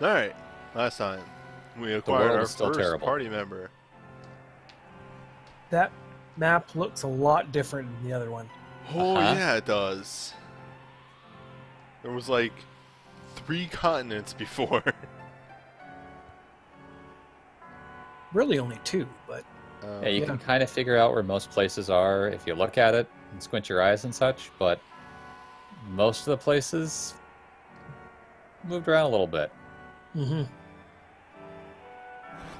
Alright, last time we acquired world our is still first terrible. party member. That map looks a lot different than the other one. Oh Uh-huh. yeah, it does. There was like 3 continents before. Really only 2, but Yeah, you Yeah. can kind of figure out where most places are if you look at it and squint your eyes and such, but most of the places moved around a little bit. And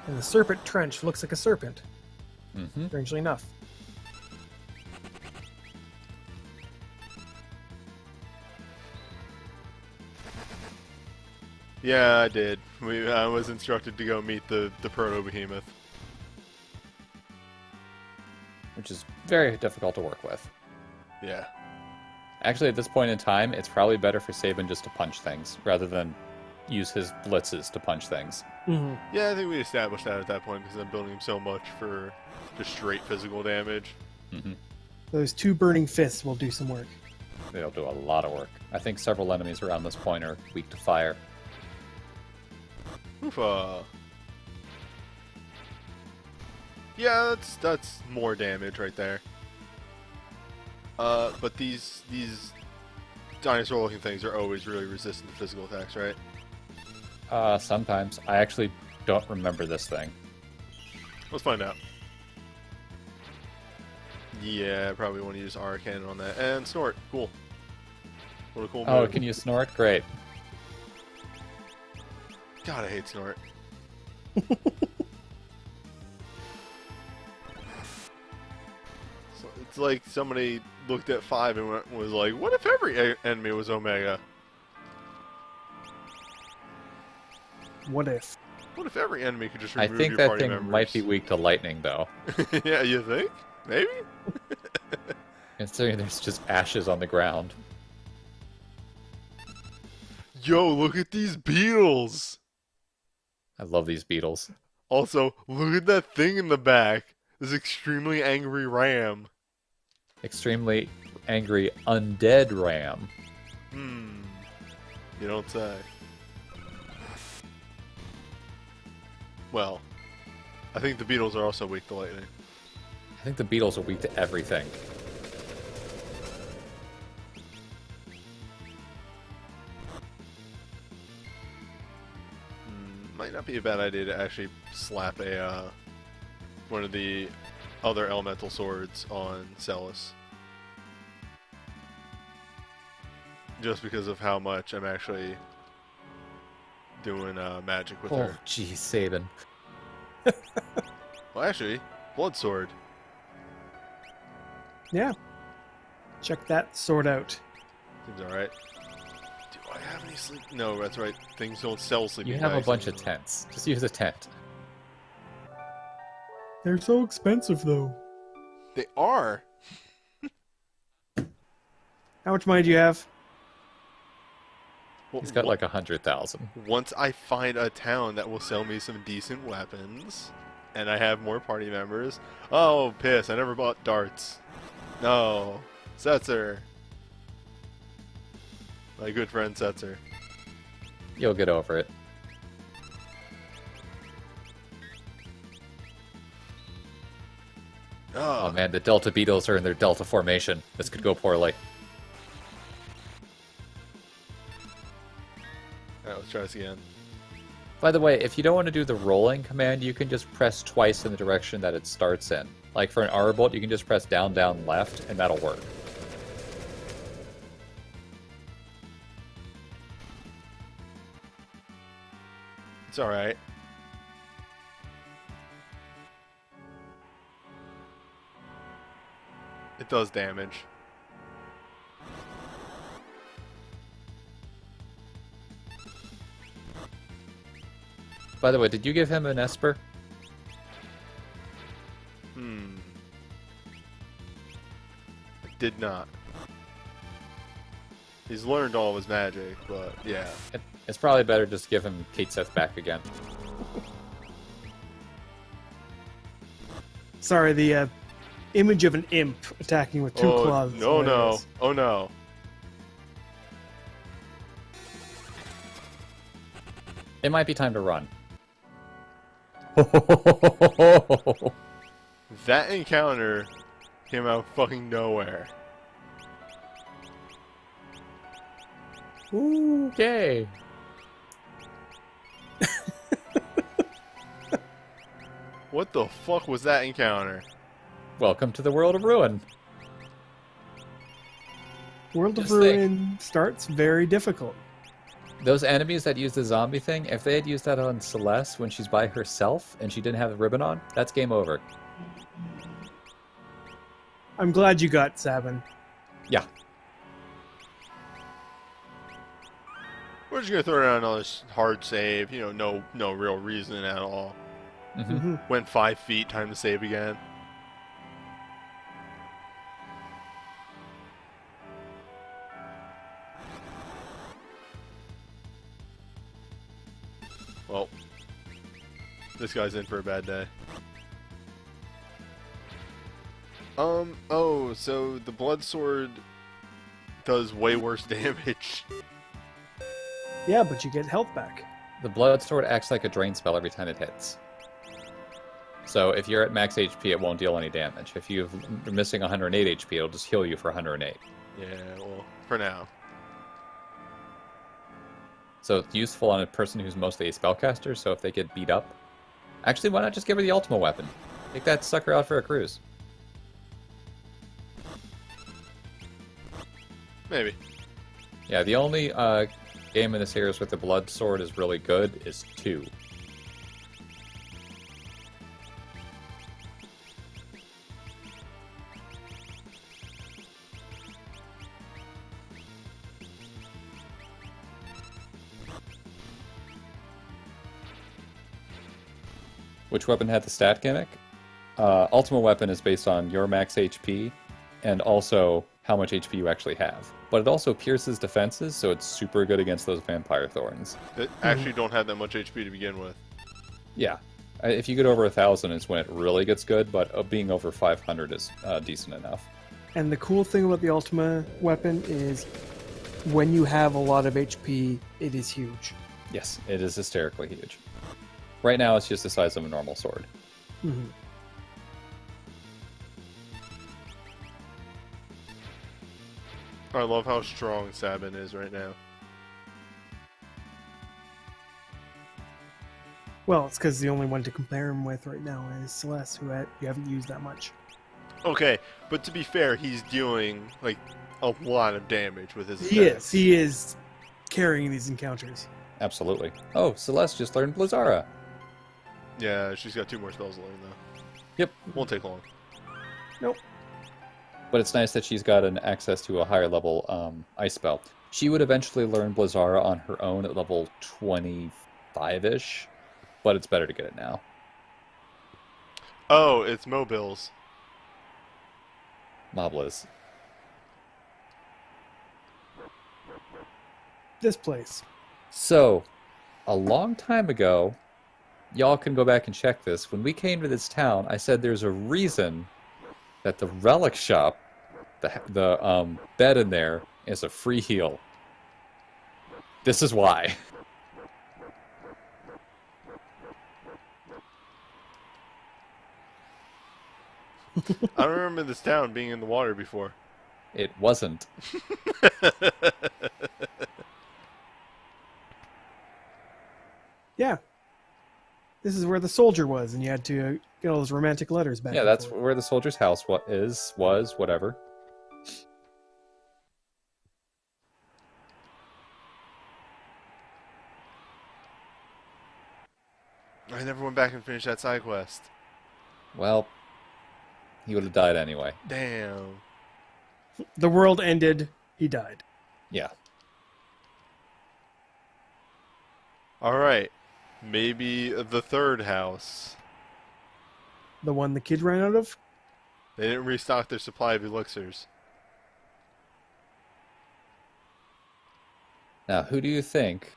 the Serpent Trench looks like a serpent, Mm-hmm. strangely enough. Yeah, I did. I was instructed to go meet the proto-behemoth. Which is very difficult to work with. Yeah. Actually, at this point in time, it's probably better for Saban just to punch things rather than use his blitzes to punch things. Yeah, I think we established that at that point because I'm building him so much for just straight physical damage. Mm-hmm. Those 2 burning fists will do some work. They'll do a lot of work. I think several enemies around this point are weak to fire. Oofa. Yeah, that's more damage right there. But these dinosaur-looking things are always really resistant to physical attacks, right? Sometimes. I actually don't remember this thing. Let's find out. Yeah, I probably want to use R cannon on that. And snort. Cool. What a cool move. Oh, can you snort? Great. God, I hate snort. So it's like somebody looked at 5 and was like, what if every enemy was Omega? What if? What if every enemy could just I remove think your that party thing members? might be weak to lightning, though. Yeah, you think? Maybe? Considering there's just ashes on the ground. Yo, look at these beetles! I love these beetles. Also, look at that thing in the back. This extremely angry ram. Extremely angry undead ram. You don't say. Well, I think the beetles are also weak to lightning. I think the beetles are weak to everything. Might not be a bad idea to actually slap a one of the other elemental swords on Celis. Just because of how much I'm actually doing magic with Oh, her. geez, Saban. Well, actually, blood sword. Yeah. Check that sword out. Seems alright. Do I have any sleep? No, that's right. Things don't sell sleeping You have a bags bunch of anymore. tents. Just use a tent. They're so expensive, though. They are. How much money do you have? Well, He's got like 100,000. once I find a town that will sell me some decent weapons, and I have more party members. Oh, piss! I never bought darts. No, Setzer. My good friend Setzer. You'll get over it. Oh man, the Delta Beetles are in their Delta formation. This could go poorly. Alright, let's try this again. By the way, if you don't want to do the rolling command, you can just press twice in the direction that it starts in. Like for an R bolt, you can just press down, down, left, and that'll work. It's alright. It does damage. By the way, did you give him an Esper? I did not. He's learned all of his magic, but yeah. It's probably better just to give him Kate Seth back again. Sorry, the image of an imp attacking with 2 claws. is No, no. hilarious. Oh, no. It might be time to run. That encounter came out of fucking nowhere. Okay. What the fuck was that encounter? Welcome to the world of ruin. World of Just think. Ruin starts very difficult. Those enemies that use the zombie thing, if they had used that on Celeste when she's by herself and she didn't have the ribbon on, that's game over. I'm glad you got Sabin. Yeah. We're just gonna throw down another hard save. You know, no real reason at all. Mm-hmm. Went 5 feet. Time to save again. Well, this guy's in for a bad day. Oh, so the blood sword does way worse damage. Yeah, but you get health back. The blood sword acts like a drain spell every time it hits. So if you're at max HP, it won't deal any damage. If you're missing 108 HP, it'll just heal you for 108. Yeah, well, for now. So it's useful on a person who's mostly a spellcaster, so if they get beat up... Actually, why not just give her the Ultima weapon? Take that sucker out for a cruise. Maybe. Yeah, the only game in the series with the blood sword is really good is 2. Which weapon had the stat gimmick? Ultima weapon is based on your max HP and also how much HP you actually have. But it also pierces defenses, so it's super good against those vampire thorns. It actually don't have that much HP to begin with. Yeah. If you get over 1,000 is when it really gets good, but being over 500 is decent enough. And the cool thing about the Ultima weapon is when you have a lot of HP, it is huge. Yes, it is hysterically huge. Right now, it's just the size of a normal sword. Mm-hmm. I love how strong Sabin is right now. Well, it's because the only one to compare him with right now is Celeste, who you haven't used that much. Okay, but to be fair, he's dealing like a lot of damage with his He attacks. is. He is carrying these encounters. Absolutely. Oh, Celeste just learned Blizzara. Yeah, she's got 2 more spells to learn though. Yep. Won't take long. Nope. But it's nice that she's got an access to a higher level ice spell. She would eventually learn Blizzara on her own at level 25-ish, but it's better to get it now. Oh, it's Mobiles. Mobliz. This place. So, a long time ago, y'all can go back and check this. When we came to this town, I said there's a reason that the relic shop, the bed in there, is a free heal. This is why. I don't remember this town being in the water before. It wasn't. Yeah. This is where the soldier was, and you had to get all those romantic letters back. Yeah, and that's forth. where the soldier's house was, whatever. I never went back and finished that side quest. Well, he would have died anyway. Damn. The world ended. He died. Yeah. Alright. Maybe the third house. The one the kid ran out of? They didn't restock their supply of elixirs. Now, who do you think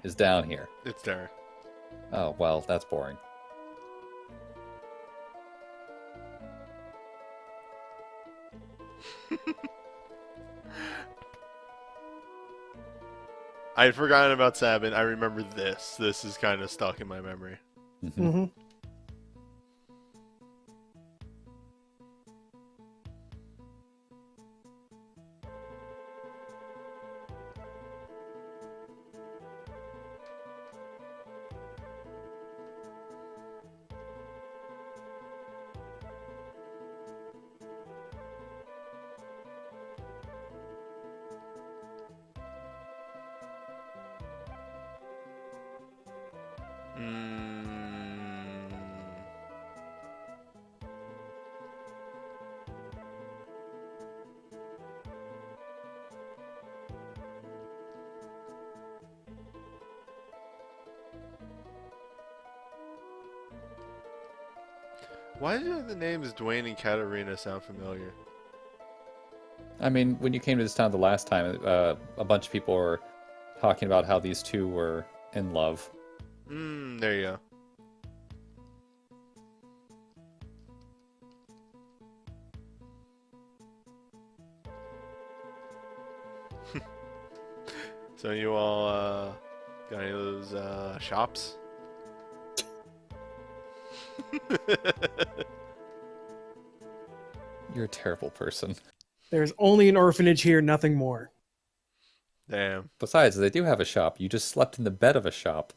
is down here? It's Derek. Oh, well, that's boring. I had forgotten about Sabin. I remember this. This is kind of stuck in my memory. Mm-hmm. Mm-hmm. Mm. Why do the names Dwayne and Katarina sound familiar? I mean, when you came to this town the last time, a bunch of people were talking about how these two were in love. There you go. So you all got any of those shops? You're a terrible person. There's only an orphanage here, nothing more. Damn. Besides, they do have a shop. You just slept in the bed of a shop.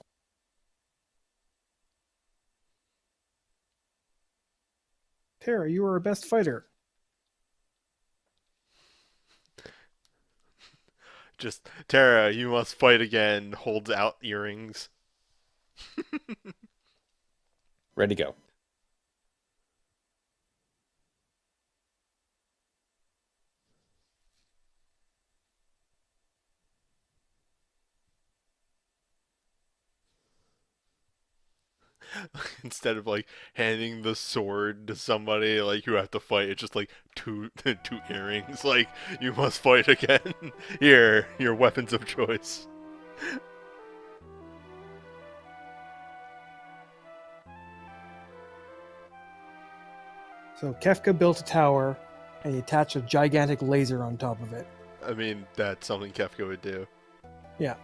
Tara, you are our best fighter. Just Tara, you must fight again. Holds out earrings. Ready to go. Instead of like handing the sword to somebody like you have to fight, it's just like two earrings. Like you must fight again. Here, your weapons of choice. So Kefka built a tower, and he attached a gigantic laser on top of it. I mean, that's something Kefka would do. Yeah.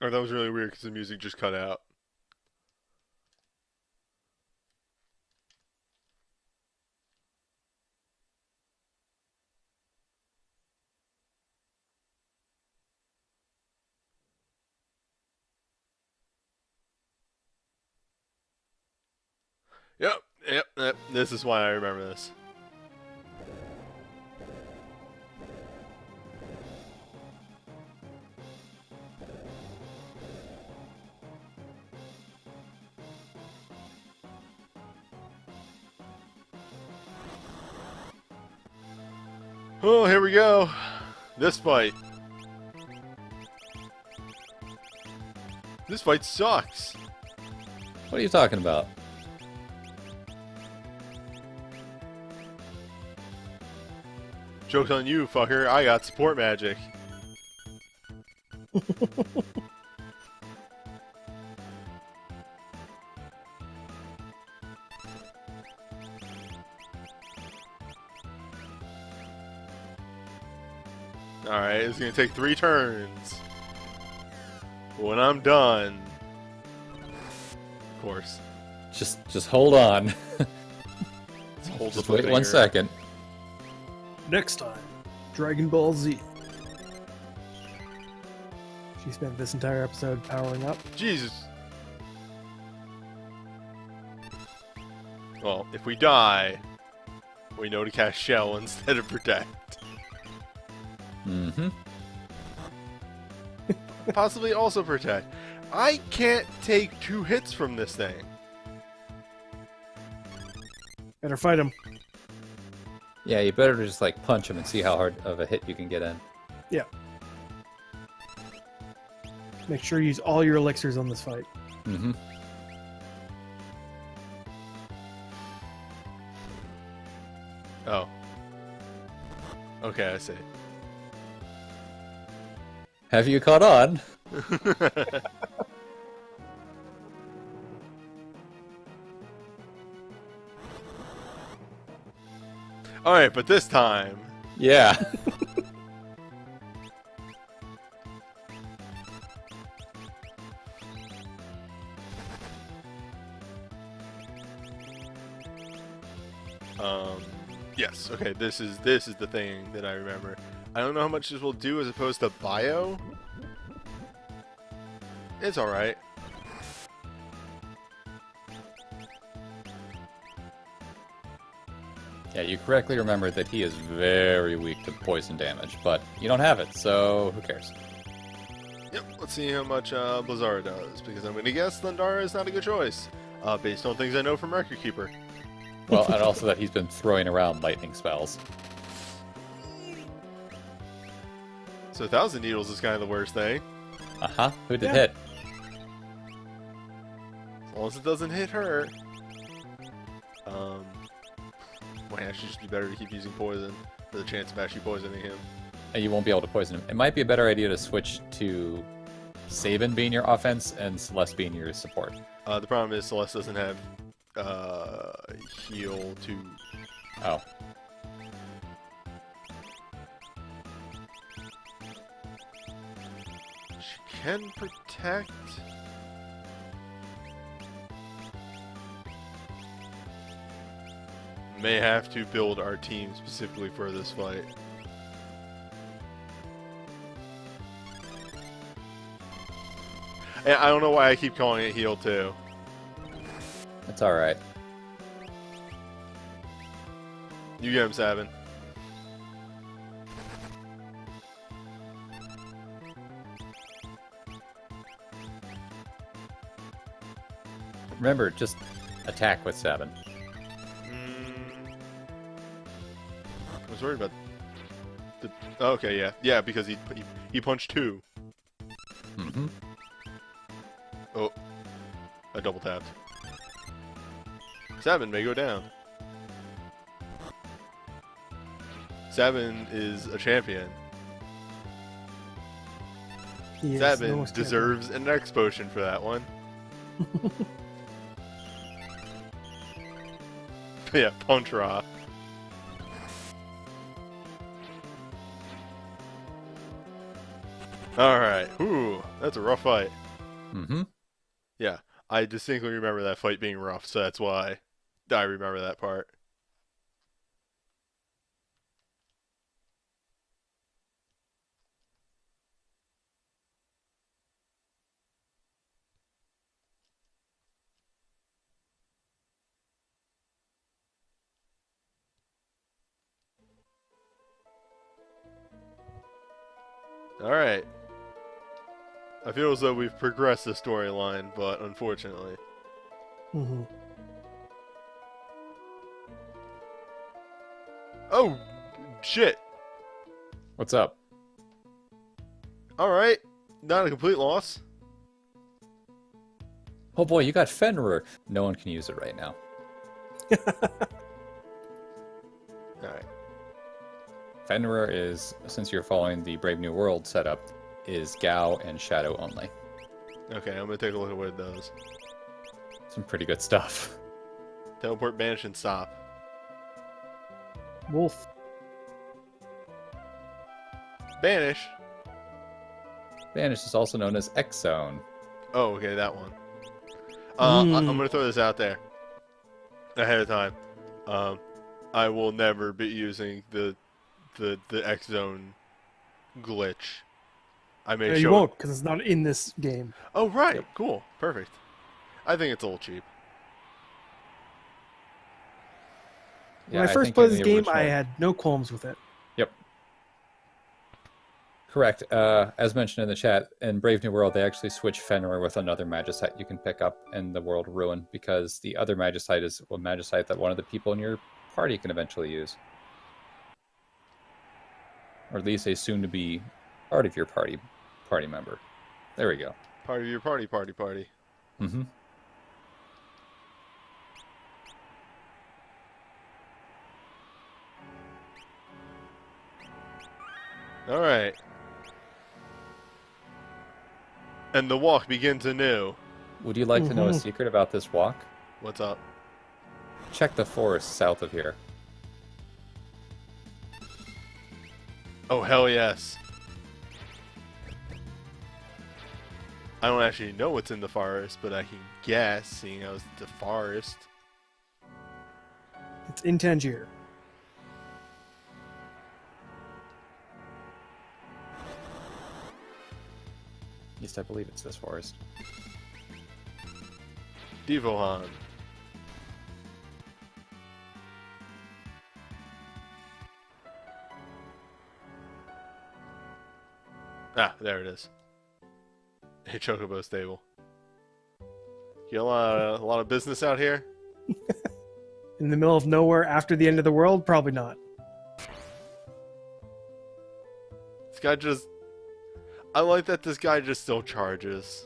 Or that was really weird because the music just cut out. Yep. This is why I remember this. Oh, here we go. This fight. This fight sucks. What are you talking about? Joke's on you, fucker. I got support magic. Alright, it's gonna take 3 turns. When I'm done. Of course. Just hold on. Let's hold Just the wait one finger. second. Next time, Dragon Ball Z. She spent this entire episode powering up. Jesus. Well, if we die, we know to cast Shell instead of Protect. Mm-hmm. Possibly also protect. I can't take 2 hits from this thing. Better fight him. Yeah, you better just like punch him and see how hard of a hit you can get in. Yeah. Make sure you use all your elixirs on this fight. Mm-hmm. Oh. Okay, I see. Have you caught on? Alright, but this time... Yeah. Yes, okay, this is the thing that I remember. I don't know how much this will do as opposed to bio. It's alright. Yeah, you correctly remember that he is very weak to poison damage, but you don't have it, so who cares? Yep, let's see how much Blizzara does, because I'm going to guess Thundara is not a good choice, based on things I know from Record Keeper. Well, and also that he's been throwing around lightning spells. So 1,000 Needles is kind of the worst thing. Uh-huh. Who did Yeah. hit? As long as it doesn't hit her. Might actually just be better to keep using poison for the chance of actually poisoning him. And you won't be able to poison him. It might be a better idea to switch to Sabin being your offense and Celeste being your support. The problem is Celeste doesn't have heal to... Oh. She can protect... May have to build our team specifically for this fight. And I don't know why I keep calling it heal too. It's alright. You get him, Sabin. Remember, just attack with Sabin. I was worried about the... Oh, okay, yeah. Yeah, because he punched 2. Mm-hmm. Oh. I double tapped. Sabin may go down. Sabin is a champion. He is Sabin the most deserves an X potion for that one. Yeah, punch raw. Alright, whew, that's a rough fight. Mm-hmm. Yeah, I distinctly remember that fight being rough, so that's why I remember that part. Alright. I feel as though we've progressed the storyline, but unfortunately. Mm-hmm. Oh, shit. What's up? Alright. Not a complete loss. Oh boy, you got Fenrir. No one can use it right now. Alright. Fenrir is, since you're following the Brave New World setup, is Gao and Shadow only. Okay, I'm gonna take a look at what it does. Some pretty good stuff. Teleport, banish, and stop. Wolf. Banish? Vanish is also known as X Zone. Oh, okay, that one. I'm gonna throw this out there ahead of time. I will never be using the X Zone glitch. I may No, show. you won't, because it's not in this game. Oh right, Yep. cool, perfect. I think it's a little cheap. When I first think played in this the game, original- I had no qualms with it. Yep. Correct. As mentioned in the chat, in Brave New World, they actually switch Fenrir with another Magicite you can pick up in the World of Ruin, because the other Magicite is a Magicite that one of the people in your party can eventually use. Or at least a soon-to-be part of your party member. There we go. Part of your party. Mm-hmm. All right. And the walk begins anew. Would you like to know a secret about this walk? What's up? Check the forest south of here. Oh, hell yes. I don't actually know what's in the forest, but I can guess, seeing as it's the forest. It's in Tangier. At least I believe it's this forest. Devohan. Ah, there it is. A chocobo stable. You got a lot of business out here? In the middle of nowhere after the end of the world? Probably not. This guy just... I like that this guy just still charges.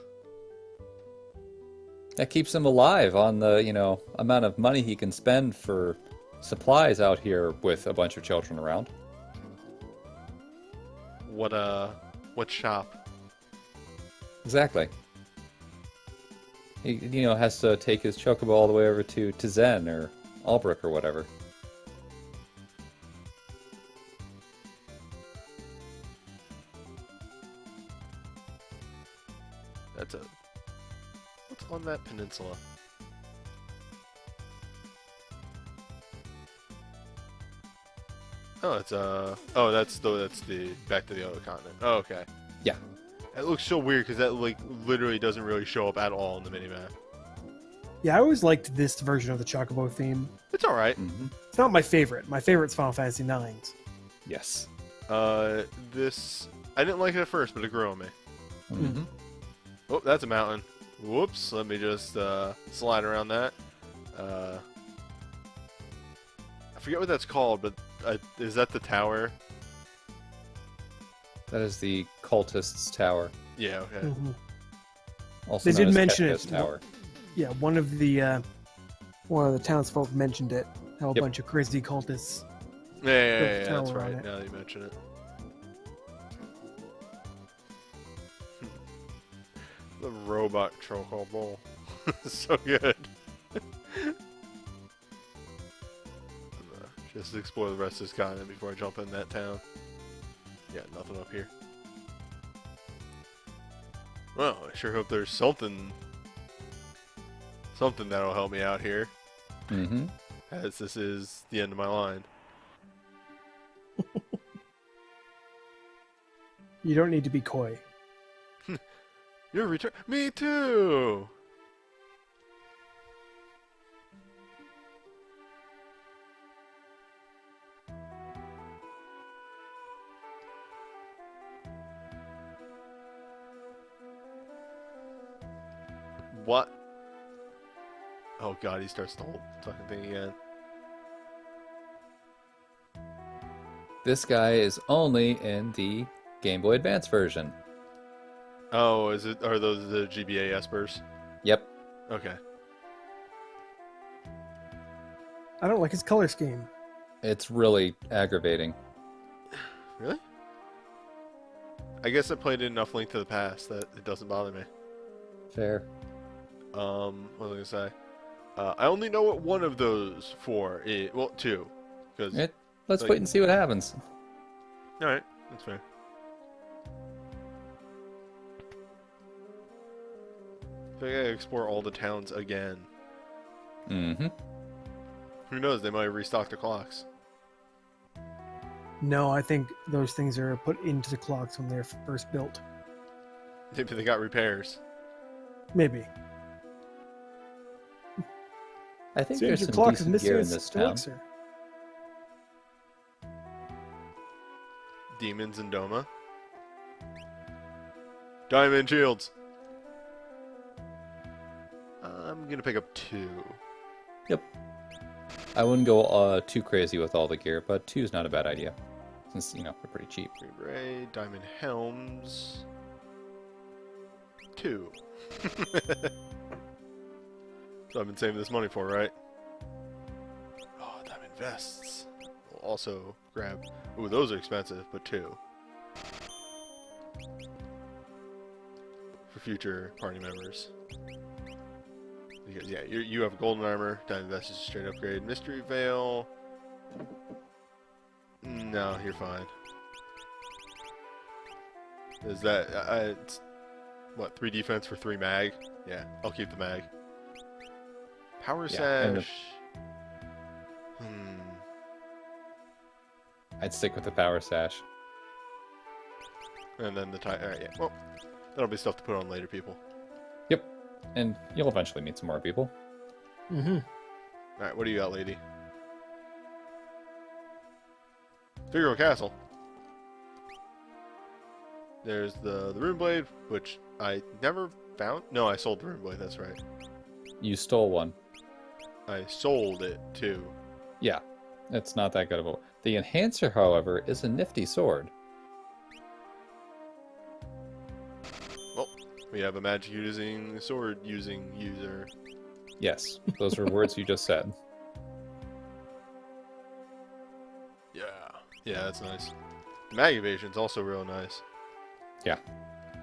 That keeps him alive on the, amount of money he can spend for supplies out here with a bunch of children around. What shop? Exactly. He, has to take his chocobo all the way over to Zen or Albrook or whatever. What's on that peninsula? Oh, that's the back to the other continent. Oh, okay. Yeah. It looks so weird because that literally doesn't really show up at all in the minimap. Yeah, I always liked this version of the Chocobo theme. It's all right. Mm-hmm. It's not my favorite. My favorite's Final Fantasy IX. Yes. This I didn't like it at first, but it grew on me. Mm-hmm. Oh, that's a mountain. Whoops. Let me just slide around that. I forget what that's called, but is that the tower? That is the cultist's tower. Yeah. Okay. Mm-hmm. Also They known did as mention Kefka's it. Tower. Yeah, one of the townsfolk mentioned it. How a Yep. bunch of crazy cultists. Yeah, tower that's on right. it. Now that you mention it. The robot chocobo. So good. Just explore the rest of this continent before I jump in that town. Yeah, nothing up here. Well, I sure hope there's something that'll help me out here, Mm-hmm. as this is the end of my line. You don't need to be coy. Your return. Me too. What? Oh god, he starts the whole fucking thing again. This guy is only in the Game Boy Advance version. Oh, are those the GBA espers? Yep. Okay. I don't like his color scheme. It's really aggravating. Really? I guess I played it enough Link to the Past that it doesn't bother me. Fair. What was I gonna say? I only know what one of those for is. Well, two. Because Let's like- wait and see what happens. alright, that's fair. I think I gotta explore all the towns again. Mm-hmm. Who knows? They might restock the clocks. No, I think those things are put into the clocks when they're first built. Maybe they got repairs. Maybe. I think Seems there's your some clock is decent missing gear in its this town. elixir. Demons and Doma. Diamond shields. I'm gonna pick up 2. Yep. I wouldn't go too crazy with all the gear, but 2 is not a bad idea. Since, they're pretty cheap. Green Ray, diamond helms. 2. So I've been saving this money for, right? Oh, diamond vests. We'll also grab... Ooh, those are expensive, but 2. For future party members. Because, yeah, you have golden armor. Diamond vest is a straight upgrade. Mystery veil... No, you're fine. Is that... it's, what, 3 defense for 3 mag? Yeah, I'll keep the mag. Power sash... I'd stick with the power sash. And then the tie... Alright, yeah. Well, that'll be stuff to put on later, people. Yep. And you'll eventually meet some more people. Mm-hmm. Alright, what do you got, lady? Figaro Castle. There's the Rune Blade, which I never found. No, I sold the Rune Blade, that's right. You stole one. I sold it, too. Yeah. It's not that good of a... The Enhancer, however, is a nifty sword. Well, we have a magic using, sword using user. Yes. Those are words you just said. Yeah. Yeah, that's nice. Mag evasion's also real nice. Yeah.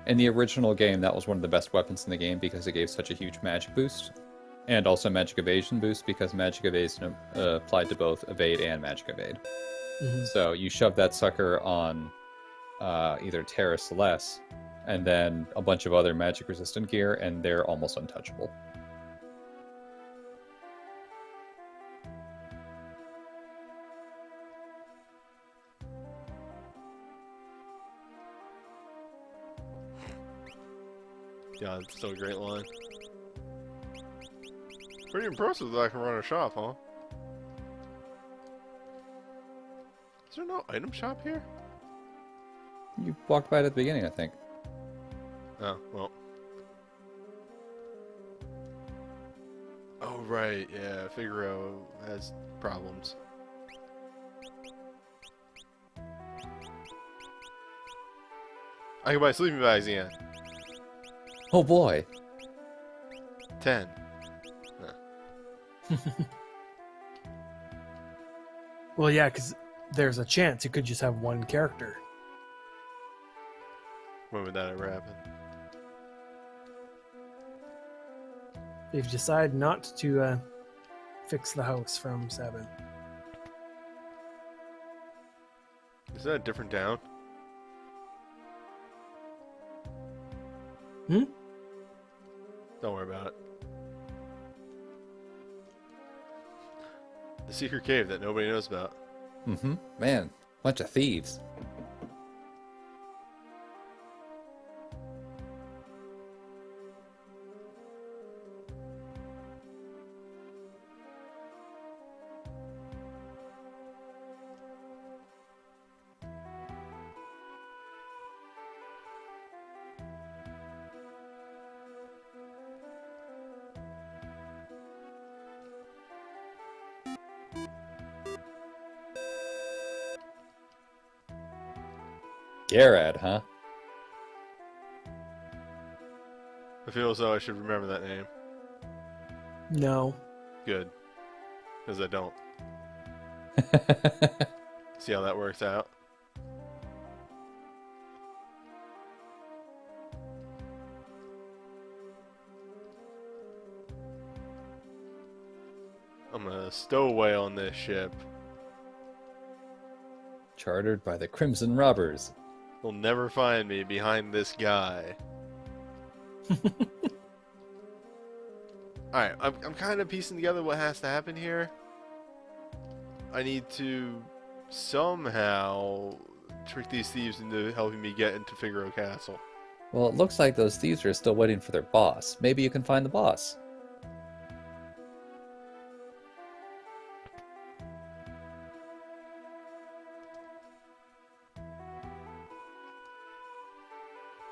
In the original game, that was one of the best weapons in the game because it gave such a huge magic boost. And also magic evasion boost because magic evasion applied to both evade and magic evade. Mm-hmm. So you shove that sucker on either Terra Celeste and then a bunch of other magic resistant gear, and they're almost untouchable. Yeah, it's still a great line. Pretty impressive that I can run a shop, huh? Is there no item shop here? You walked by it at the beginning, I think. Oh, well. Oh, right, yeah, Figaro has problems. I can buy sleeping bags again. Oh boy! 10. Well, yeah, because there's a chance you could just have one character. When would that ever happen? If you decide not to fix the house from 7. Is that a different town? Hmm? Don't worry about it. The secret cave that nobody knows about. Mm-hmm. Man, bunch of thieves. Garad, huh? I feel as though I should remember that name. No. Good. Because I don't. See how that works out? I'm gonna stow away on this ship. Chartered by the Crimson Robbers. They'll never find me behind this guy. Alright, I'm kind of piecing together what has to happen here. I need to somehow trick these thieves into helping me get into Figaro Castle. Well, it looks like those thieves are still waiting for their boss. Maybe you can find the boss.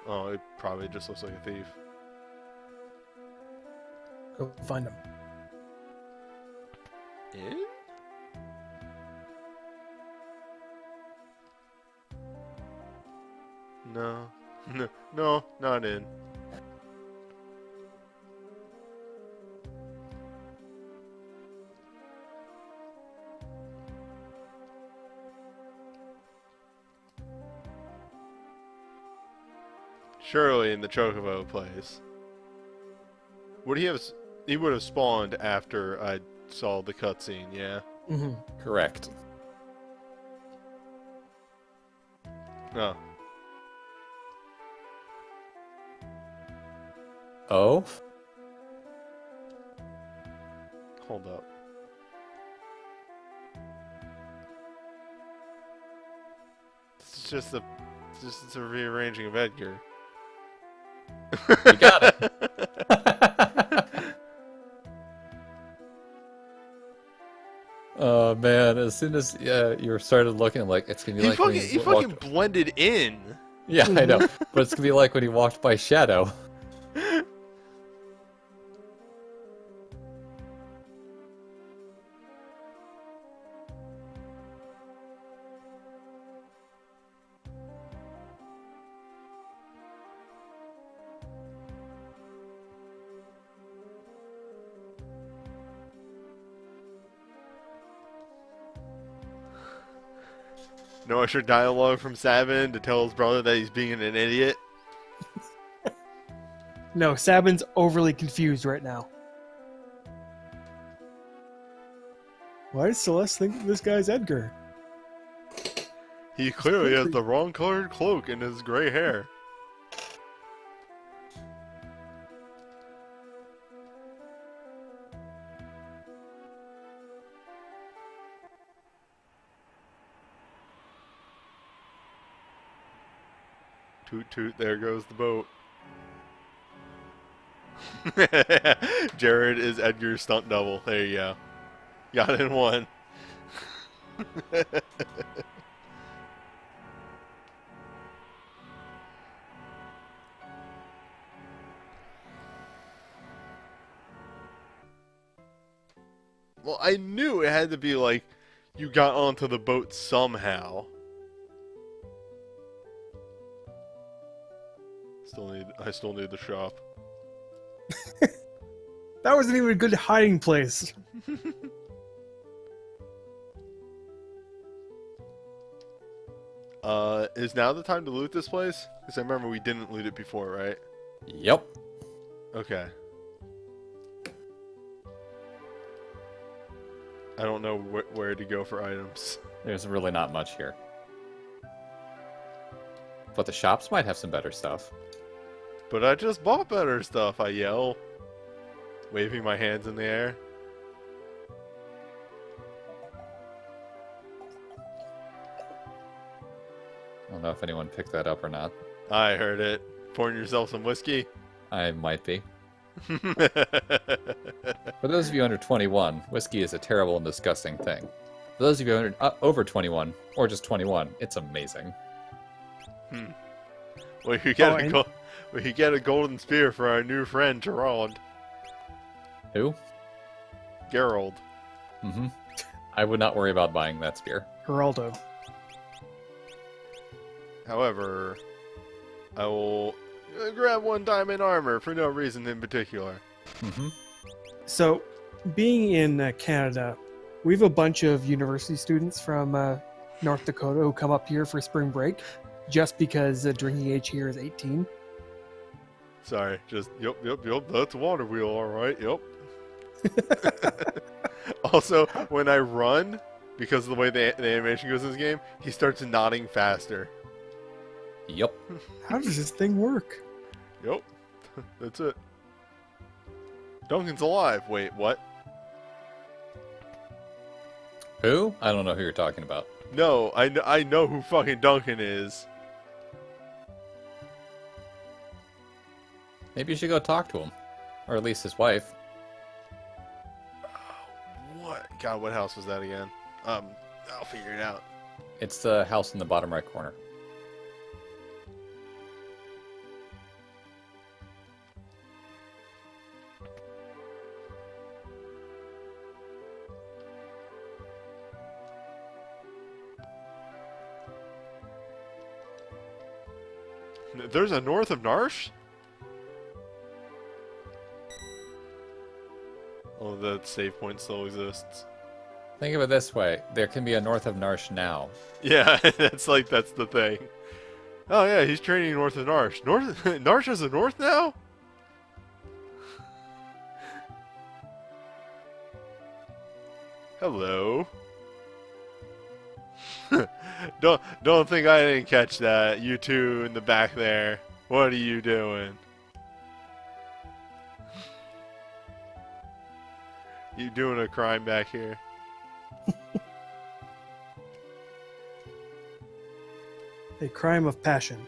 Oh, He probably just looks like a thief. Go find him. In? No. No, not in. Surely in the Chocobo place. Would he have? He would have spawned after I saw the cutscene. Yeah. Mm-hmm. Correct. Oh. Oh? Hold up. It's just a rearranging of Edgar. You got it. Oh man! As soon as you started looking, like it's gonna be like when He fucking blended in. Yeah, I know, but it's gonna be like when he walked by Shadow. No extra dialogue from Sabin to tell his brother that he's being an idiot. No, Sabin's overly confused right now. Why does Celeste think this guy's Edgar? He clearly has the wrong colored cloak and his gray hair. Toot toot, there goes the boat. Jared is Edgar's stunt double. There you go. Got it in one. Well, I knew it had to be like you got onto the boat somehow. I still need the shop. That wasn't even a good hiding place. Is now the time to loot this place? Because I remember we didn't loot it before, right? Yep. Okay. I don't know where to go for items. There's really not much here. But the shops might have some better stuff. But I just bought better stuff, I yell, waving my hands in the air. I don't know if anyone picked that up or not. I heard it. Pouring yourself some whiskey? I might be. For those of you under 21, whiskey is a terrible and disgusting thing. For those of you over 21, or just 21, it's amazing. Well, you get a golden spear for our new friend, Gerald. Who? Gerald. Mm-hmm. I would not worry about buying that spear. Geraldo. However, I will grab one diamond armor for no reason in particular. Mm-hmm. So, being in Canada, we have a bunch of university students from North Dakota who come up here for spring break just because the drinking age here is 18. Sorry, just, yep, that's a water wheel, alright, yep. Also, when I run, because of the way the animation goes in this game, he starts nodding faster. Yep. How does this thing work? Yep, that's it. Duncan's alive. Wait, what? Who? I don't know who you're talking about. No, I know who fucking Duncan is. Maybe you should go talk to him. Or at least his wife. What? God, what house was that again? I'll figure it out. It's the house in the bottom right corner. There's a north of Narsh? Oh, that save point still exists. Think of it this way: there can be a north of Narsh now. Yeah, that's the thing. Oh yeah, he's training north of Narsh. North Narsh is the north now? Hello. Don't think I didn't catch that. You two in the back there. What are you doing? You doing a crime back here? A crime of passion.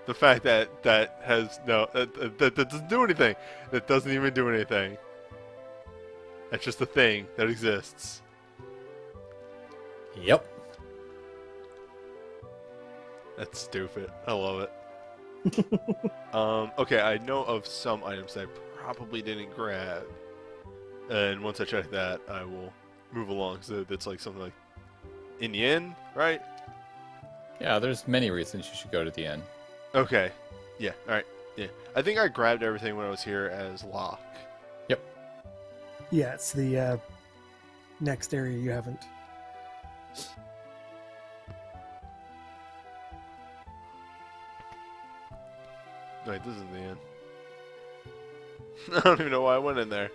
The fact that has no that doesn't do anything. That doesn't even do anything. That's just a thing that exists. Yep. That's stupid. I love it. Okay, I know of some items that I probably didn't grab, and once I check that, I will move along. So that's like something like in the inn, right? Yeah, there's many reasons you should go to the inn. Okay. Yeah. All right. Yeah. I think I grabbed everything when I was here as Locke. Yep. Yeah, it's the next area you haven't. Wait, this is the inn. I don't even know why I went in there.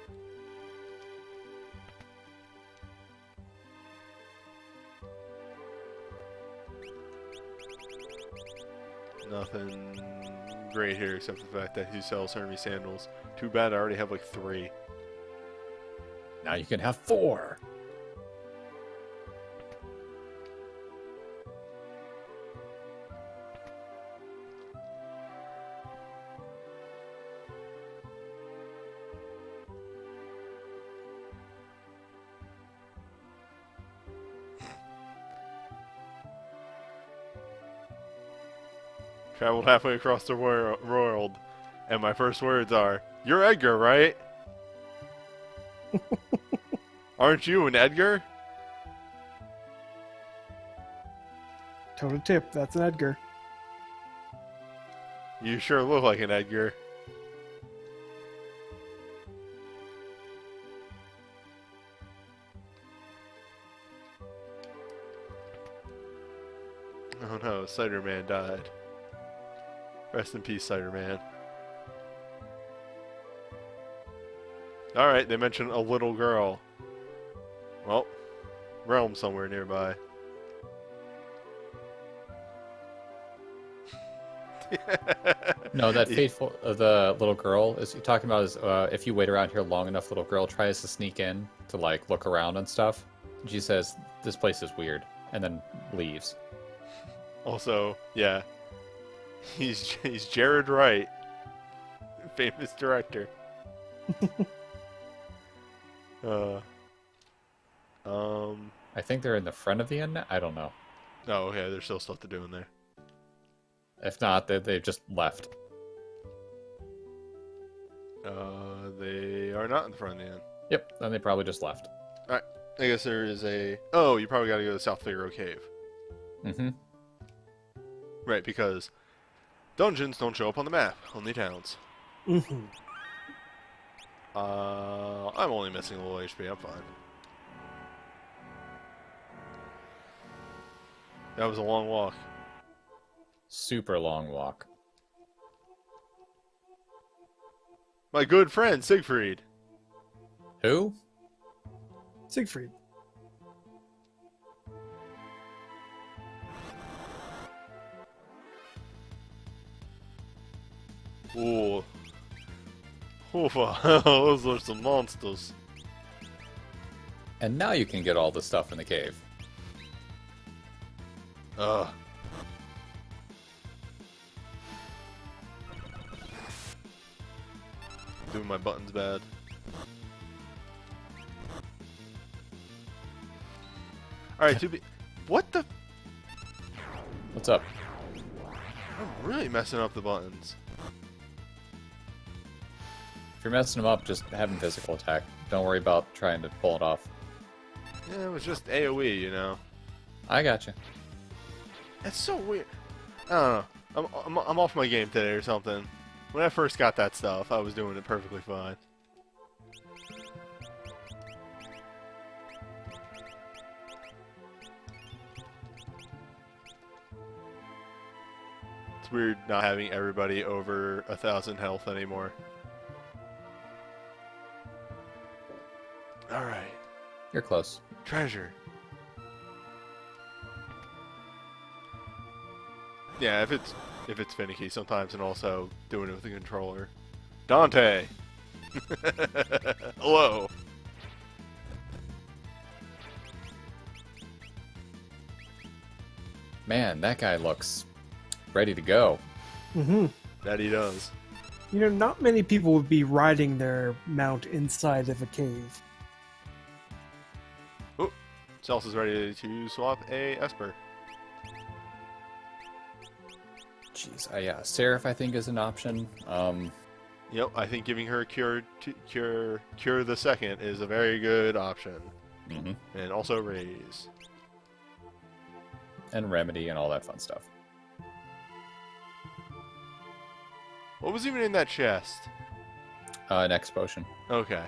Nothing great here except for the fact that he sells Hermes sandals. Too bad I already have like 3. Now you can have 4. Traveled halfway across the world, and my first words are, "You're Edgar, right?" Aren't you an Edgar? Total tip, that's an Edgar. You sure look like an Edgar. Oh no, Cider Man died. Rest in peace, Cider Man. Alright, they mentioned a little girl. Well, realm somewhere nearby. No, that fateful the little girl is you're talking about is if you wait around here long enough, little girl tries to sneak in to like look around and stuff. She says this place is weird, and then leaves. Also, yeah, he's Jared Wright, famous director. I think they're in the front of the inn. I don't know. Oh, okay. There's still stuff to do in there. If not, they've just left. They are not in the front of the inn. Yep, then they probably just left. All right. I guess there is a. Oh, you probably got to go to South Figaro Cave. Mm-hmm. Right, because dungeons don't show up on the map, only towns. Mm-hmm. I'm only missing a little HP. I'm fine. That was a long walk. Super long walk. My good friend Siegfried. Who? Siegfried. Ooh. Oofa. Those are some monsters. And now you can get all the stuff in the cave. Ugh. Doing my buttons bad. Alright, to be. What the? What's up? I'm really messing up the buttons. If you're messing them up, just have them physical attack. Don't worry about trying to pull it off. Yeah, it was just AoE, you know. I gotcha. It's so weird. I don't know. I'm off my game today or something. When I first got that stuff, I was doing it perfectly fine. It's weird not having everybody over 1,000 health anymore. Alright. You're close. Treasure. Yeah, if it's finicky sometimes, and also doing it with the controller. Dante. Hello. Man, that guy looks ready to go. Mm-hmm. That he does. You know, not many people would be riding their mount inside of a cave. Oh, Celso is ready to swap a Esper. Jeez, yeah, Seraph I think is an option. Yep, I think giving her cure the second is a very good option, and also raise and remedy and all that fun stuff. What was even in that chest? Next potion. Okay.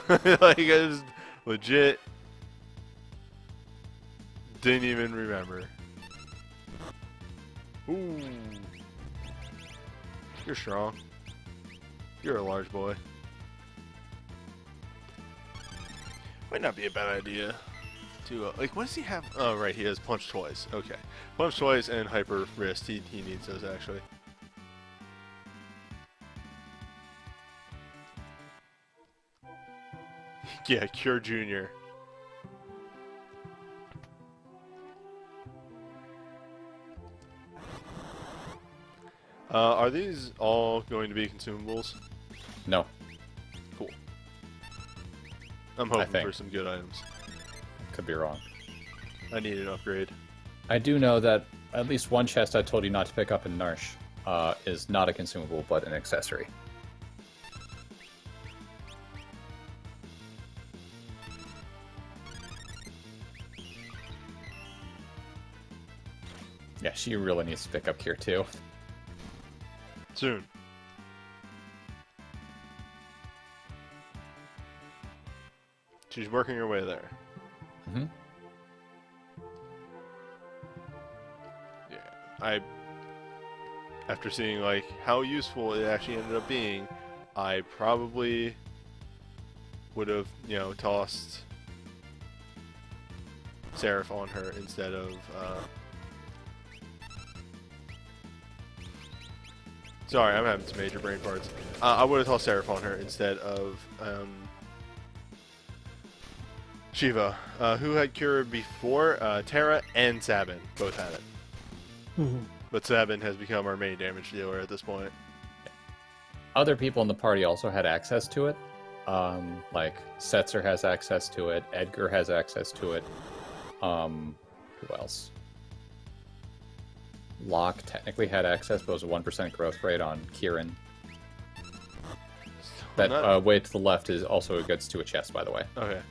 Like I just legit didn't even remember. Ooh. You're strong. You're a large boy. Might not be a bad idea to, like, what does he have? Oh, right, he has punch twice. Okay. Punch twice and hyper wrist. He needs those, actually. Yeah, Cure Junior. Are these all going to be consumables? No. Cool. I'm hoping for some good items. Could be wrong. I need an upgrade. I do know that at least one chest I told you not to pick up in Narsh is not a consumable, but an accessory. Yeah, she really needs to pick up Kier too. Soon. She's working her way there. Mm-hmm. Yeah, after seeing like how useful it actually ended up being, I probably would have, you know, tossed Seraph on her instead of sorry, I'm having some major brain farts. I would have tossed Seraph on her instead of Shiva, who had Cure before. Terra and Sabin both had it. Mm-hmm. But Sabin has become our main damage dealer at this point. Other people in the party also had access to it. Like Setzer has access to it. Edgar has access to it. Who else? Locke technically had access, but it was a 1% growth rate on Kieran. That way to the left is also gets to a chest, by the way. Okay.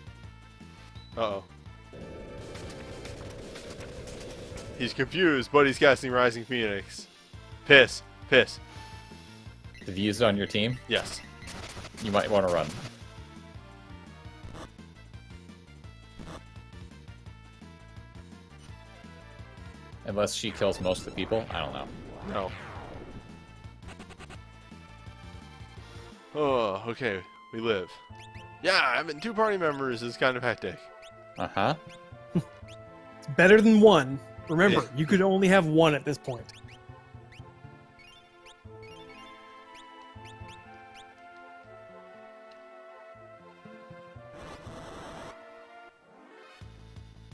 Uh-oh. He's confused, but he's casting Rising Phoenix. Piss. Piss. Have you used it on your team? Yes. You might want to run. Unless she kills most of the people. I don't know. No. Oh, okay. We live. Yeah, having 2 party members is kind of hectic. Uh-huh. It's better than one. Remember, Yeah. you could only have one at this point.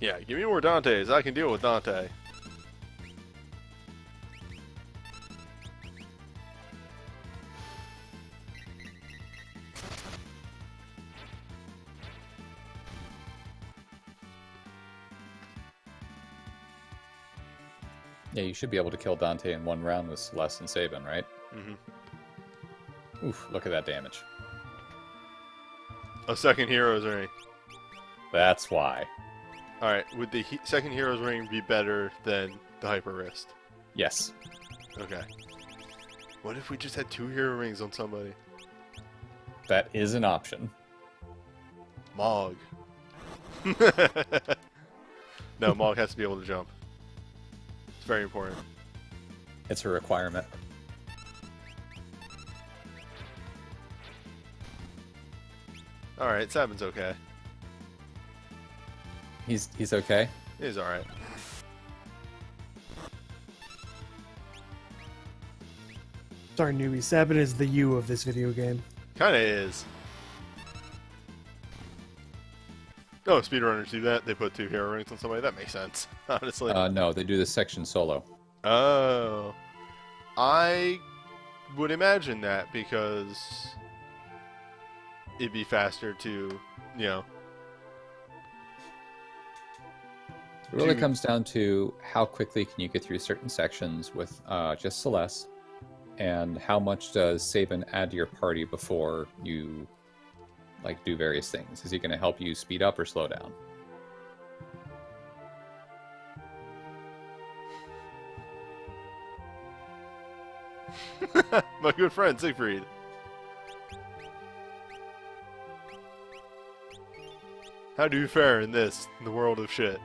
Yeah, give me more Dantes. I can deal with Dante. Yeah, you should be able to kill Dante in 1 round with Celeste and Sabin, right? Mm-hmm. Oof, look at that damage. A second hero's ring. That's why. Alright, would the second hero's ring be better than the hyper wrist? Yes. Okay. What if we just had 2 hero rings on somebody? That is an option. Mog. No, Mog has to be able to jump. It's very important. It's a requirement. Alright, Sabin's okay. He's okay? He's alright. Sorry, newbie. Sabin is the you of this video game. Kinda is. Oh, speedrunners do that? They put 2 hero rings on somebody? That makes sense, honestly. No, they do this section solo. Oh. I would imagine that because it'd be faster to, you know. It really comes down to how quickly can you get through certain sections with just Celeste, and how much does Sabin add to your party before you like do various things. Is he going to help you speed up or slow down? My good friend Siegfried. How do you fare in the world of shit?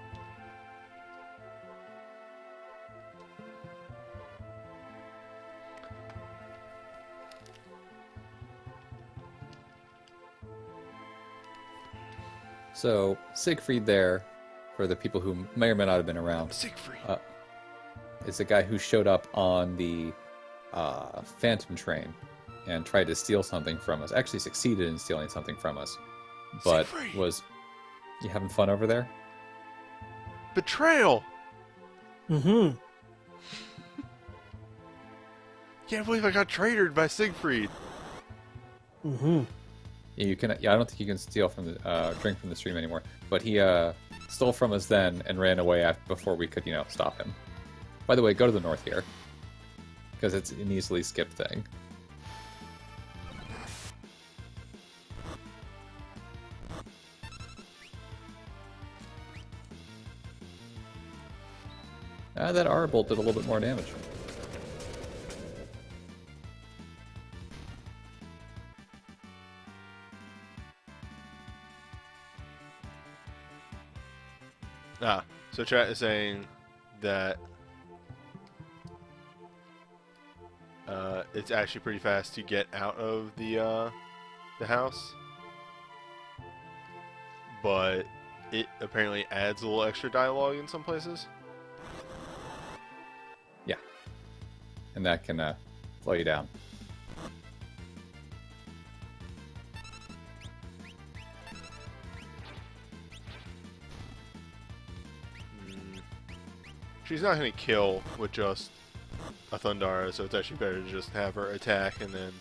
So, Siegfried there, for the people who may or may not have been around, Siegfried. is the guy who showed up on the Phantom train and tried to steal something from us. Actually succeeded in stealing something from us. But Siegfried. was... You having fun over there? Betrayal! Mm-hmm. Can't believe I got traitored by Siegfried. Mm-hmm. Yeah, you can. Yeah, I don't think you can steal from the drink from the stream anymore. But he stole from us then and ran away before we could, stop him. By the way, go to the north here, because it's an easily skipped thing. That R bolt did a little bit more damage. So chat is saying that it's actually pretty fast to get out of the house, but it apparently adds a little extra dialogue in some places. Yeah, and that can slow you down. She's not going to kill with just a Thundara, so it's actually better to just have her attack and then...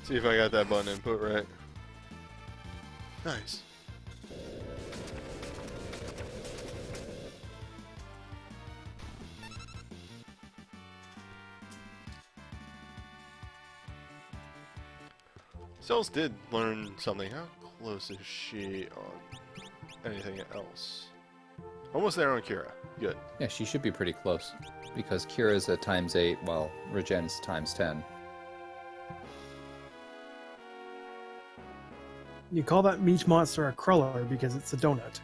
See if I got that button input right. Nice. Cells did learn something. How close is she on anything else? Almost there on Kira. Good. Yeah, she should be pretty close, because Kira's a ×8, while Regen's ×10. You call that meat monster a cruller because it's a donut.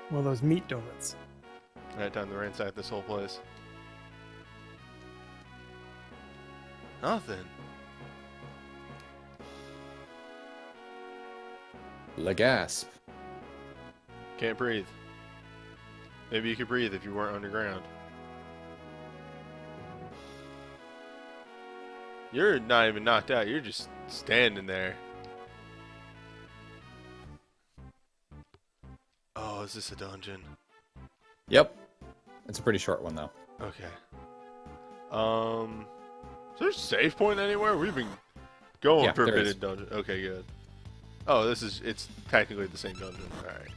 One of those meat donuts. Alright, time to ransack this whole place. Nothing. Le gasp. Can't breathe. Maybe you could breathe if you weren't underground. You're not even knocked out, you're just standing there. Oh, is this a dungeon? Yep. It's a pretty short one, though. Okay. Is there a save point anywhere? We've been going Yeah, there is. forbidden dungeon. Okay, good. Oh, it's technically the same dungeon. All right.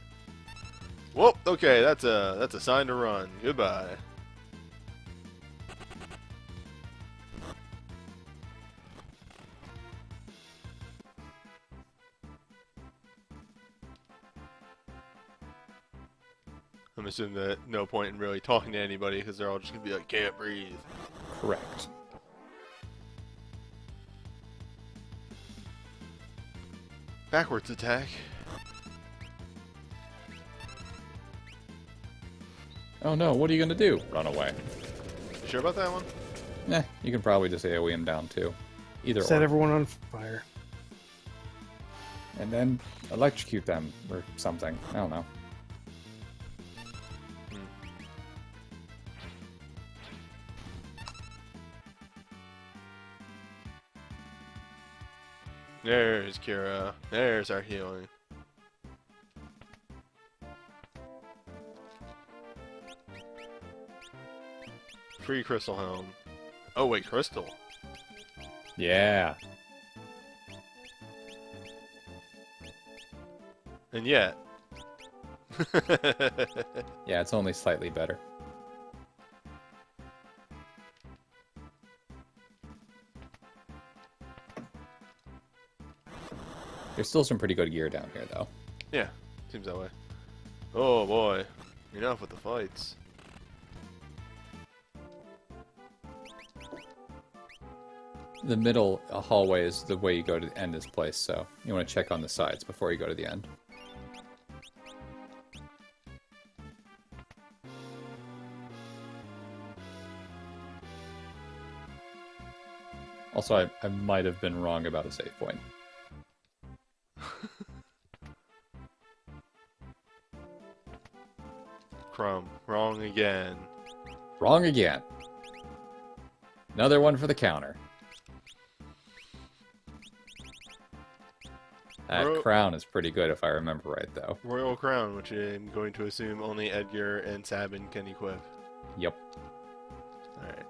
Well, okay, that's a sign to run. Goodbye. I'm assuming that no point in really talking to anybody because they're all just gonna be like, can't breathe. Correct. Backwards attack. Oh no, what are you gonna do? Run away. You sure about that one? You can probably just AoE him down too. Either Set or. everyone on fire. And then electrocute them or something. I don't know. There's Kira. There's our healing. Free crystal helm. Oh wait, crystal. Yeah. And yet. Yeah, it's only slightly better. There's still some pretty good gear down here, though. Yeah, seems that way. Oh boy. Enough with the fights. The middle hallway is the way you go to end this place, so you want to check on the sides before you go to the end. Also, I might have been wrong about a save point. Crumb. Wrong again. Wrong again. Another one for the counter. That Bro- crown is pretty good if I remember right, though. Royal Crown, which I'm going to assume only Edgar and Sabin can equip. Yep. Alright.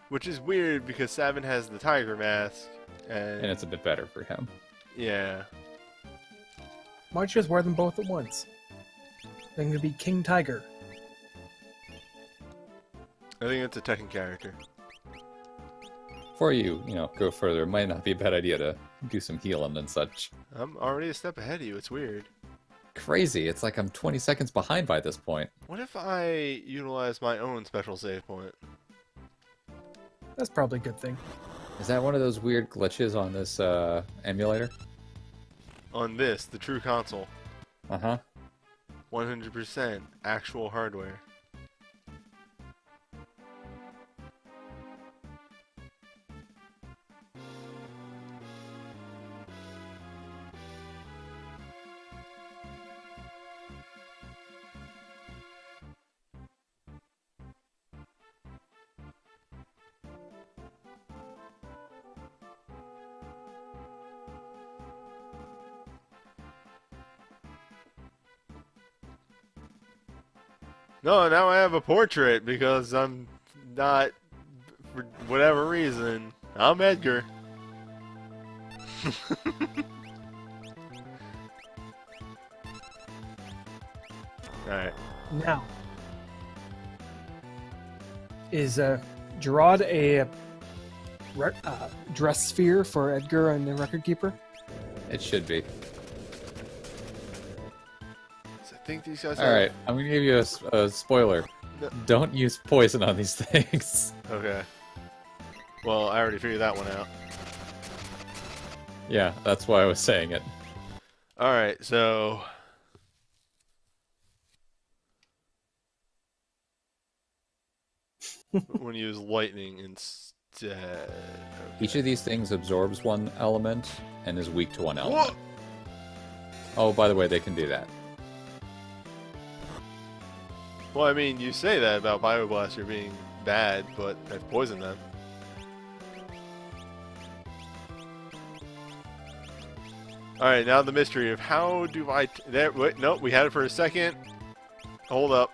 Which is weird because Sabin has the tiger mask, And it's a bit better for him. yeah. Why don't you just wear them both at once? Then you'll be King Tiger. I think it's a Tekken character. Before you go further, it might not be a bad idea to do some healing and such. I'm already a step ahead of you, it's weird. Crazy, it's like I'm 20 seconds behind by this point. What if I utilize my own special save point? That's probably a good thing. Is that one of those weird glitches on this emulator? On this, the true console. Uh-huh. 100% actual hardware. No, now I have a portrait because I'm not, for whatever reason, I'm Edgar. Alright. Now, is Gerard a dress sphere for Edgar and the Record Keeper? It should be. So I think these guys Alright, I'm gonna give you a spoiler. No. Don't use poison on these things. Okay. Well, I already figured that one out. Yeah, that's why I was saying it. Alright, so... when you use lightning instead. Each of these things absorbs one element and is weak to one element. Whoa! Oh, by the way, they can do that. Well, I mean, you say that about Bioblaster being bad, but I've poisoned them. Alright, now the mystery of how do I... there, wait, nope, we had it for a second. Hold up.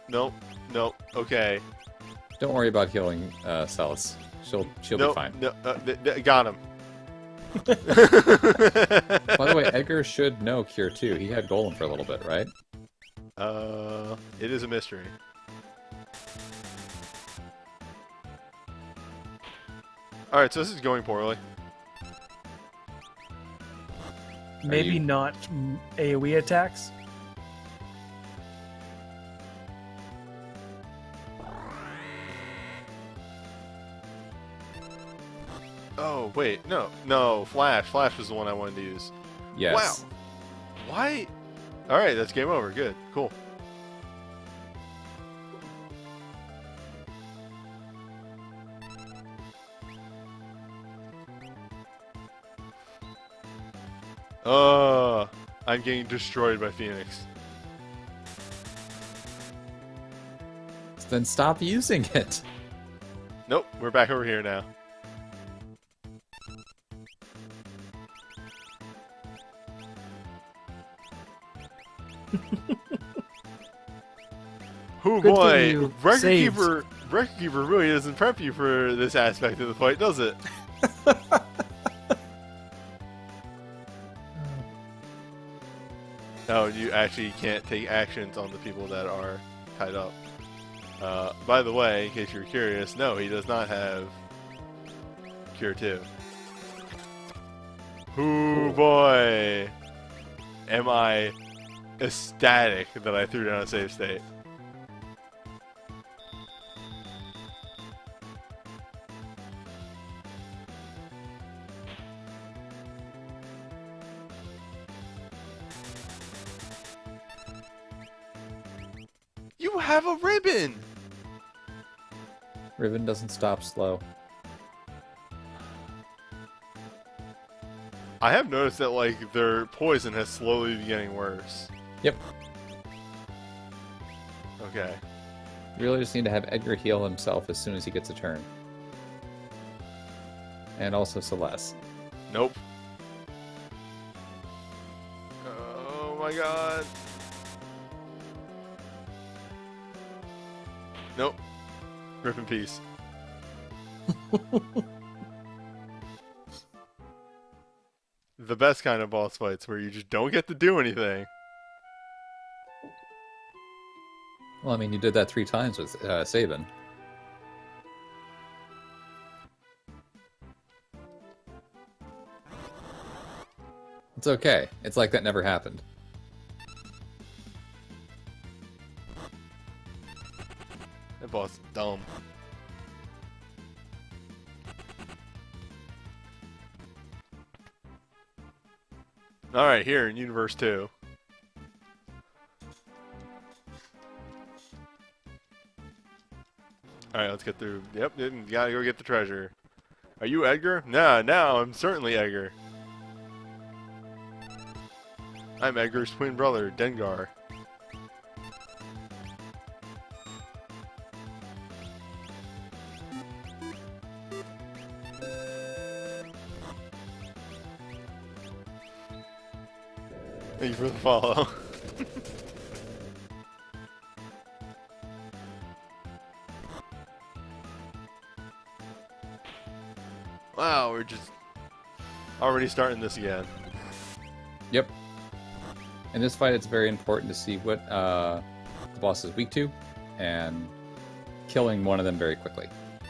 Nope, nope, okay. Don't worry about healing Celis. She'll be Nope, fine. no, got him. By the way, Edgar should know Cure 2. He had Golem for a little bit, right? It is a mystery. Alright, so this is going poorly. Maybe not AoE attacks. Oh, wait, no, Flash. Flash was the one I wanted to use. Yes. Wow. Why? Alright, that's game over. Good. Cool. I'm getting destroyed by Phoenix. Then stop using it. Nope, we're back over here now. Oh Good boy, thing you saved. Record Keeper really doesn't prep you for this aspect of the fight, does it? No, you actually can't take actions on the people that are tied up. By the way, in case you're curious, no, he does not have Cure 2. Ooh boy! Am I ecstatic that I threw down a save state. You have a ribbon! Ribbon doesn't stop slow. I have noticed that, like, their poison has slowly been getting worse. Yep. Okay. You really just need to have Edgar heal himself as soon as he gets a turn. And also Celeste. Nope. Oh my god. Nope. Rip in peace. The best kind of boss fights where you just don't get to do anything. Well, I mean, you did that 3 times with Sabin. It's okay. It's like that never happened. That boss is dumb. Alright, here in Universe 2. Alright, let's get through. Yep, gotta go get the treasure. Are you Edgar? Nah, now I'm certainly Edgar. I'm Edgar's twin brother, Dengar. Thank you for the follow. Wow, we're just already starting this again. Yep. In this fight, it's very important to see what the boss is weak to, and killing one of them very quickly.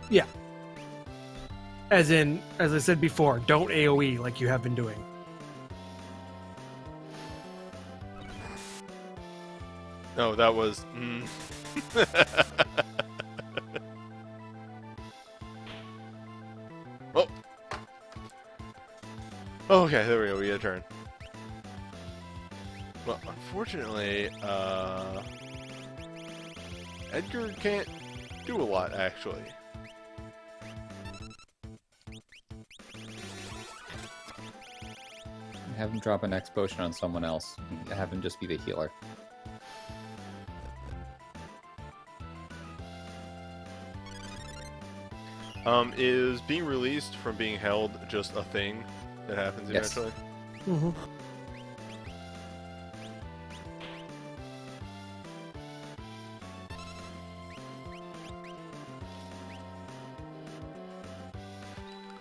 Yeah. As I said before, don't AoE like you have been doing. No, that was... Oh! Okay, there we go, we get a turn. Well, unfortunately, Edgar can't do a lot, actually. Have him drop an X potion on someone else. And have him just be the healer. Is being released from being held just a thing that happens Yes. eventually? Mm-hmm.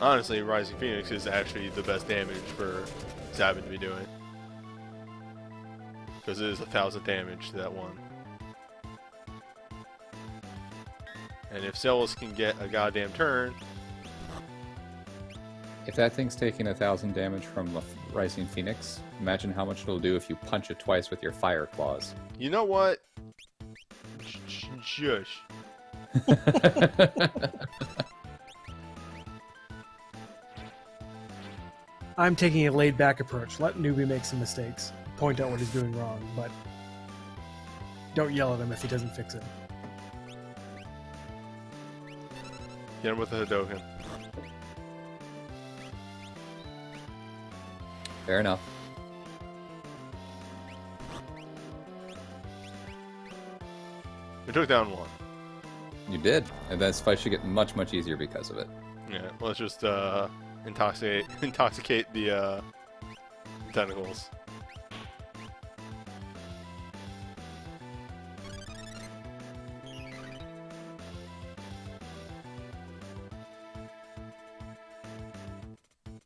Honestly, Rising Phoenix is actually the best damage for Sabin to be doing. Because it is 1,000 damage to that one. And if Celis can get a goddamn turn... If that thing's taking 1,000 damage from the Rising Phoenix, imagine how much it'll do if you punch it twice with your fire claws. You know what? Shush. I'm taking a laid-back approach. Let Newbie make some mistakes. Point out what he's doing wrong, but don't yell at him if he doesn't fix it. Get him with the Hadoken. Fair enough. We took down one. You did, and this fight should get much, much easier because of it. Yeah, let's just intoxicate the tentacles.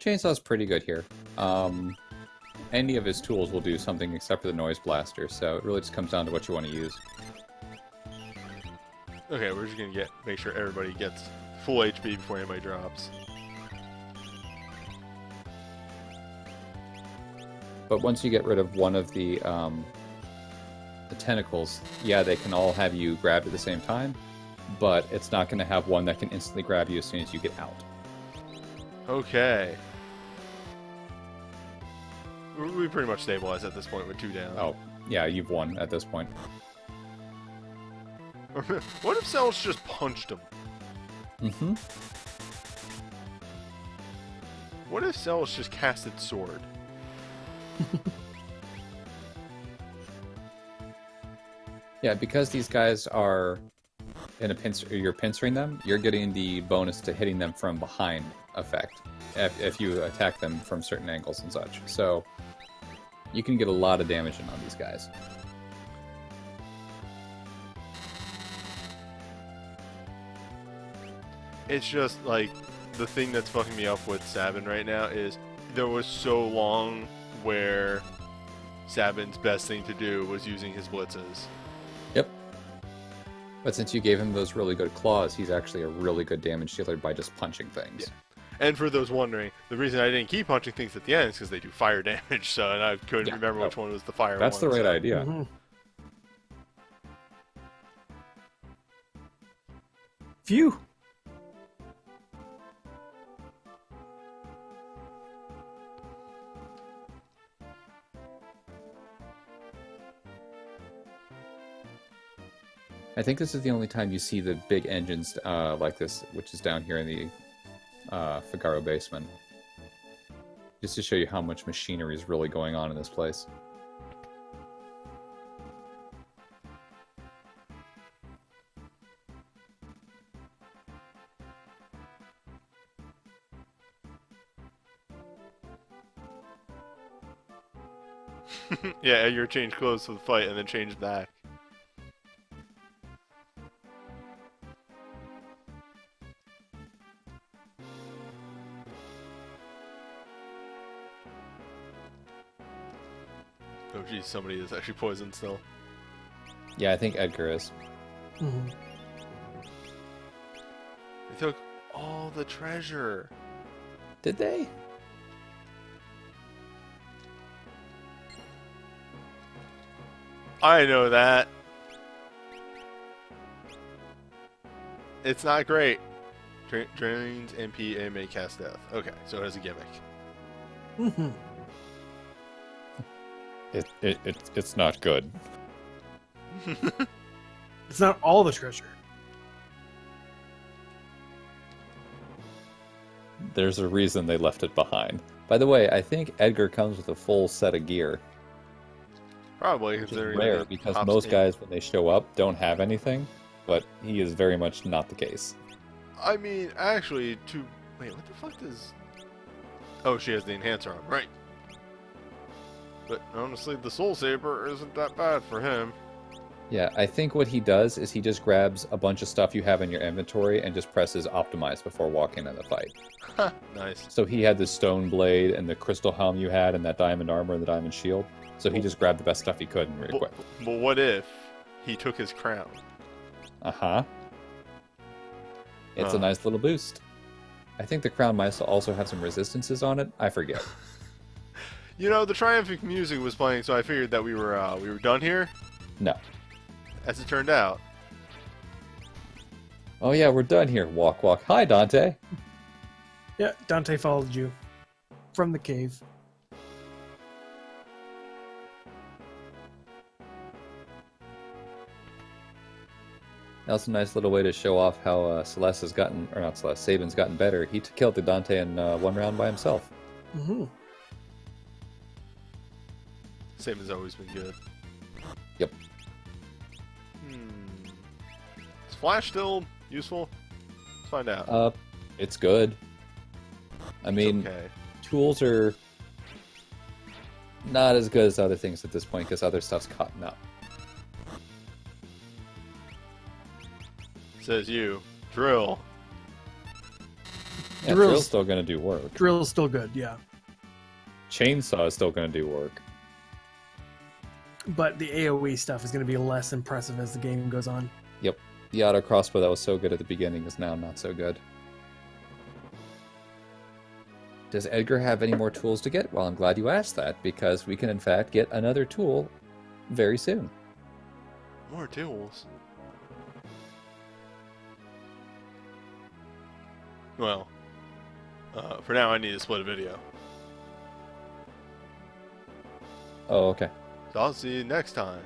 Chainsaw's pretty good here. Any of his tools will do something except for the Noise Blaster, so it really just comes down to what you want to use. Okay, we're just gonna make sure everybody gets full HP before anybody drops. But once you get rid of one of the tentacles, yeah, they can all have you grabbed at the same time, but it's not going to have one that can instantly grab you as soon as you get out. Okay. We pretty much stabilized at this point with 2 down. Oh, yeah, you've won at this point. What if Celis just punched him? Mm-hmm. What if Celis just casted Sword? Yeah, because these guys are in a pincer, you're pincering them, you're getting the bonus to hitting them from behind effect if you attack them from certain angles and such. So you can get a lot of damage in on these guys. It's just like the thing that's fucking me up with Sabin right now is there was so long where Sabin's best thing to do was using his blitzes. Yep. But since you gave him those really good claws, he's actually a really good damage dealer by just punching things. Yeah. And for those wondering, the reason I didn't keep punching things at the end is because they do fire damage, so and I couldn't remember which one was the fire That's one. the right so. idea. Mm-hmm. Phew. I think this is the only time you see the big engines like this, which is down here in the Figaro basement. Just to show you how much machinery is really going on in this place. Yeah, Edgar changed clothes for the fight and then changed back. Oh geez, somebody is actually poisoned still. Yeah, I think Edgar is. Mm-hmm. They took all the treasure. Did they? I know that. It's not great. Drains MP and may cast death. Okay, so it has a gimmick. Mm-hmm. It's not good. It's not all the treasure. There's a reason they left it behind. By the way, I think Edgar comes with a full set of gear. Probably, Which is considering rare, that because Hop's most in. guys, when they show up, don't have anything. But he is very much not the case. I mean, actually, wait, what the fuck does... Oh, she has the enhancer on, right. But honestly, the Soul Saber isn't that bad for him. Yeah, I think what he does is he just grabs a bunch of stuff you have in your inventory and just presses optimize before walking in the fight. Nice. So he had the stone blade and the crystal helm you had and that diamond armor and the diamond shield. So he just grabbed the best stuff he could and re-equipped. But what if he took his crown? Uh-huh. It's a nice little boost. I think the crown might also have some resistances on it. I forget. You know, the triumphant music was playing, so I figured that we were done here. No. As it turned out. Oh yeah, we're done here. Walk, walk. Hi, Dante. Yeah, Dante followed you from the cave. That's a nice little way to show off how Celeste has gotten, or not Celeste, Sabin's gotten better. He killed the Dante in one round by himself. Mm-hmm. Same has always been good. Yep. Is Flash still useful? Let's find out. It's good. I mean, okay. Tools are not as good as other things at this point because other stuff's caught up. Says you. Drill. Yeah, drill's still going to do work. Drill's still good, yeah. Chainsaw is still going to do work. But the AoE stuff is going to be less impressive as the game goes on. Yep. The auto crossbow that was so good at the beginning is now not so good. Does Edgar have any more tools to get? Well, I'm glad you asked that, because we can in fact get another tool very soon. More tools? Well, for now I need to split a video. Oh, okay. So I'll see you next time.